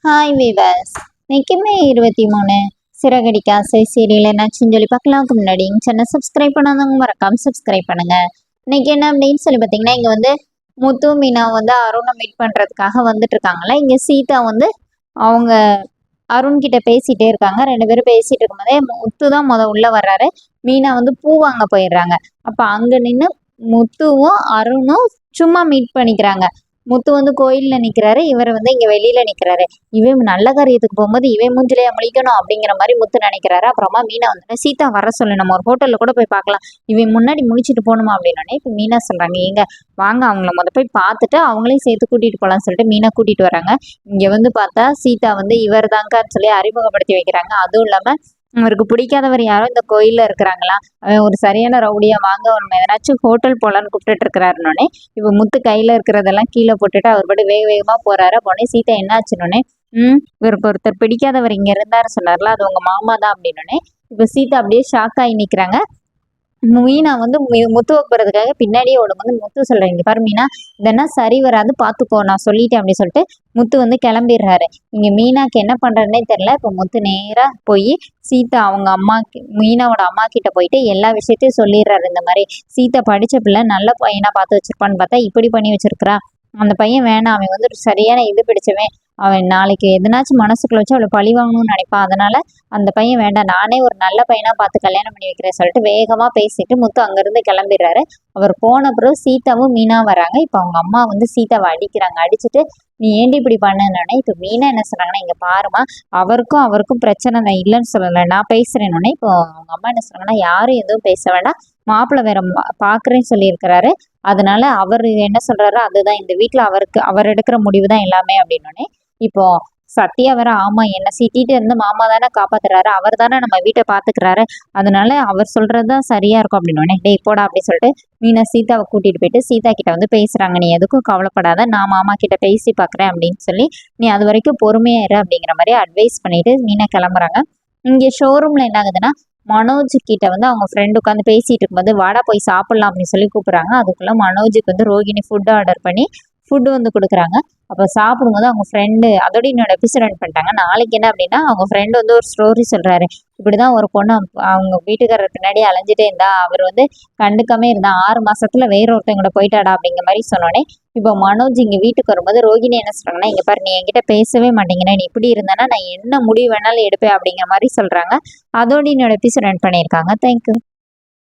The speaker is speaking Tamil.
ஹாய் வீவர்ஸ், இன்னைக்கு மே 23 சிறகடிக்க ஆசை சீரியல் என்னாச்சுன்னு சொல்லி பார்க்கலாம்க்கு முன்னாடி சேனல் சப்ஸ்கிரைப் பண்ணாதவங்க மறக்காம சப்ஸ்கிரைப் பண்ணுங்க. இன்னைக்கு என்ன அப்படின்னு சொல்லி பார்த்தீங்கன்னா, இங்கே வந்து முத்து மீனா வந்து அருணை மீட் பண்ணுறதுக்காக வந்துட்டு இருக்காங்களா. இங்கே சீதா வந்து அவங்க அருண் கிட்ட பேசிட்டே இருக்காங்க. ரெண்டு பேரும் பேசிட்டு இருக்கும்போதே முத்து தான் உள்ள வர்றாரு. மீனா வந்து பூ வாங்க போயிடுறாங்க. அப்போ அங்கே நின்று முத்துவும் அருணும் சும்மா மீட் பண்ணிக்கிறாங்க. முத்து வந்து கோயில்ல நிக்கிறாரு, இவர் வந்து இங்க வெளியில நிக்கிறாரு. இவன் நல்ல காரியத்துக்கு போகும்போது இவன் மூஞ்சிலையா முழிக்கணும் அப்படிங்கிற மாதிரி முத்து நினைக்கிறாரு. அப்புறமா மீனா வந்து சீதா வர சொல்லு, நம்ம ஒரு ஹோட்டல்ல கூட போய் பார்க்கலாம், இவன் முன்னாடி முழிச்சிட்டு போகணுமா அப்படின்னோடனே இப்போ மீனா சொல்றாங்க, எங்க வாங்க அவங்கள போய் பார்த்துட்டு அவங்களையும் சேர்த்து கூட்டிட்டு போகலாம்னு சொல்லிட்டு மீனா கூட்டிட்டு வராங்க. இங்க வந்து பார்த்தா சீதா வந்து இவர் தாங்கான்னு சொல்லி அறிமுகப்படுத்தி வைக்கிறாங்க. அதுவும் இல்லாம அவருக்கு பிடிக்காதவர் யாரோ இந்த கோயில்ல இருக்கிறாங்களா, அவன் ஒரு சரியான ரவுடியா, வாங்க அவன் எதனாச்சும் ஹோட்டல் போலான்னு கூப்பிட்டுட்டு இருக்கிறாருன்னொடனே இப்போ முத்து கையில இருக்கிறதெல்லாம் கீழே போட்டுட்டு அவர் பாட்டு வேக வேகமா போறாரு. அப்போனே சீதா என்ன ஆச்சுன்னொடனே, இவருக்கு ஒருத்தர் பிடிக்காதவர் இங்க இருந்தாரு சொன்னார்ல, அது உங்க மாமா தான் அப்படின்னோடனே இப்போ சீதா அப்படியே ஷாக் ஆகி நிக்கிறாங்க. மீனா வந்து முத்துவை போகிறதுக்காக பின்னாடியே ஓடும் வந்து முத்து சொல்கிறேன், இங்கே பாரு மீனா, இதெல்லாம் சரி வராது, பார்த்துக்கோ நான் சொல்லிட்டேன் அப்படின்னு சொல்லிட்டு முத்து வந்து கிளம்பிடுறாரு. இங்கே மீனாக்கு என்ன பண்ணுறதுனே தெரில. இப்போ முத்து நேராக போய் சீதா அவங்க அம்மா மீனாவோட அம்மா கிட்ட போயிட்டு எல்லா விஷயத்தையும் சொல்லிடுறாரு. இந்த மாதிரி சீதா படித்த பிள்ளை நல்ல பையனாக பார்த்து வச்சிருப்பான்னு பார்த்தா இப்படி பண்ணி வச்சிருக்கிறா, அந்த பையன் வேணாம், அவன் வந்து சரியான இது பிடிச்சவன், அவன் நாளைக்கு எதனாச்சும் மனசுக்குள்ள வச்சு அவளை பழி வாங்கணும்னு நினைப்பான், அதனால அந்த பையன் வேண்டாம், நானே ஒரு நல்ல பையனா பார்த்து கல்யாணம் பண்ணி வைக்கிறேன் சொல்லிட்டு வேகமா பேசிட்டு முத்து அங்கிருந்து கிளம்பிடுறாரு. அவர் போன பிறகு சீதாவும் மீனா வராங்க. இப்போ அவங்க அம்மா வந்து சீதாவை அடிக்கிறாங்க. அடிச்சுட்டு நீ ஏண்டி இப்படி பண்ணனே. இப்போ மீனா என்ன சொல்றாங்கன்னா, இங்க பாருமா, அவருக்கும் பிரச்சனை நான் இல்லைன்னு சொல்லலை, நான் பேசுறேன்னொடனே இப்போ அவங்க அம்மா என்ன சொல்றாங்கன்னா, யாரும் எதுவும் பேச வேண்டாம், மாப்பிள்ளை வேற பாக்குறேன்னு சொல்லியிருக்கிறாரு, அதனால அவர் என்ன சொல்றாரோ அதுதான் இந்த வீட்டுல அவர் எடுக்கிற முடிவு தான் எல்லாமே அப்படின்னோடனே இப்போ சத்யா வேற, ஆமா என்ன சீட்டிட்டு இருந்து மாமா தானே காப்பாத்துறாரு, அவர் தானே நம்ம வீட்டை பாத்துக்கிறாரு, அதனால அவர் சொல்றதுதான் சரியா இருக்கும் அப்படின்னோடனே டேய் போடா அப்படின்னு சொல்லிட்டு மீனா சீதாவை கூட்டிட்டு போயிட்டு சீதா கிட்ட வந்து பேசுறாங்க. நீ எதுக்கும் கவலைப்படாத, நான் மாமா கிட்ட பேசி பாக்குறேன் அப்படின்னு சொல்லி நீ அது வரைக்கும் பொறுமையா இரு அப்படிங்கிற மாதிரி அட்வைஸ் பண்ணிட்டு மீனா கிளம்புறாங்க. இங்க ஷோரூம்ல என்ன ஆகுதுன்னா, மனோஜ் கிட்ட வந்து அவங்க ஃப்ரெண்டு உட்காந்து பேசிட்டு இருக்கும்போது வாடா போய் சாப்பிடலாம் அப்படின்னு சொல்லி கூப்பிடுறாங்க. அதுக்குள்ள மனோஜுக்கு வந்து ரோகிணி ஃபுட் ஆர்டர் பண்ணி ஃபுட்டு வந்து கொடுக்குறாங்க. அப்போ சாப்பிடும்போது அவங்க ஃப்ரெண்டு அதோட இன்னொரு எபிசோட் ரன் பண்ணிட்டாங்க. நாளைக்கு என்ன அப்படின்னா, அவங்க ஃப்ரெண்டு வந்து ஒரு ஸ்டோரி சொல்றாரு. இப்படிதான் ஒரு பொண்ணு அவங்க வீட்டுக்காரர் பின்னாடி அலைஞ்சிட்டே இருந்தா, அவர் வந்து கண்டுக்காமே இருந்தா, 6 மாசத்துல வேற ஒருத்தவங்க போயிட்டாடா அப்படிங்கிற மாதிரி சொன்னோடனே இப்போ மனோஜ் இங்க வீட்டுக்கு வரும்போது ரோகிணி என்ன சொல்றாங்கன்னா, இங்க பாரு நீ என்கிட்ட பேசவே மாட்டேங்கிறேன், நீ இப்படி இருந்தானா நான் என்ன முடிவு வேணாலும் எடுப்பேன் அப்படிங்கிற மாதிரி சொல்றாங்க. அதோட என்னோட எபிசோட் ரன் பண்ணியிருக்காங்க. தேங்க்யூ.